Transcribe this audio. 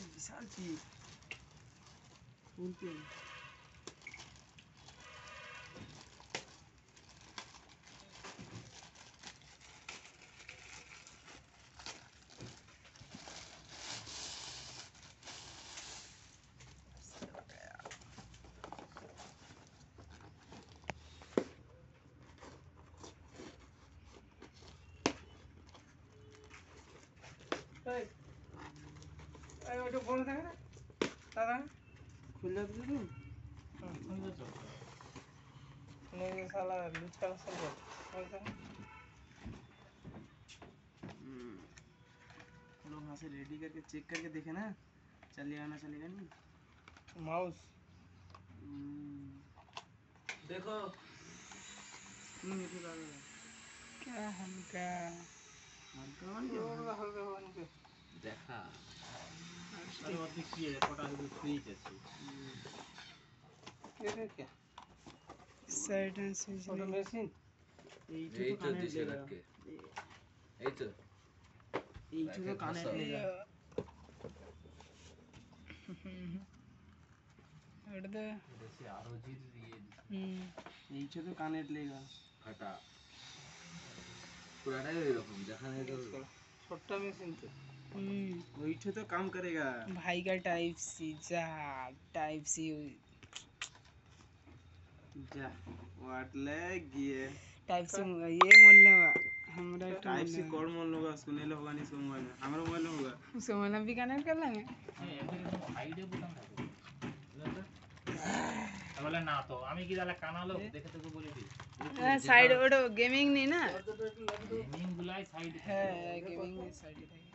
विशाल चीज फूल पे ওটা বন্ধ থাকে না দাদা খুলে দিতে তুমি খুলে তো नहीं साला लूज का सब बोलता है लोग वहाँ से रेडी करके चेक करके देखे ना चलेगा ना चलेगा नहीं माउस देखो क्या हल्का हल्का দেখা अरे वो देखिए पटा भी फ्रीज है ये क्या साइड एंड स्विच मशीन এই তো দিশে রাখকে এই তো কানেক্ট लेगा এটা দেশে আরো জিত দিয়ে এই তো কানেক্ট लेगा ফাটা পুরাটাই এরকম যেখানে তো छोटा मशीन तो वही तो काम करेगा भाई का टाइप सी जा टाइप सी जा वाटले गिए टाइप सी ये बोलने वा हमरा टाइप सी कोड मोल होगा सुने लो होगा नहीं इसको मोबाइल में हमारा मोबाइल में होगा उसको मोबाइल में भी कनेक्ट कर लेंगे সাইডে বোতাম থাকে তাহলে না তো আমি কি তাহলে কানালো দেখে তোকে বলে দিই साइड ওটা গেমিং নেই না গেমিং গুলাই সাইড হ্যাঁ গেমিং এর সাইডে থাকে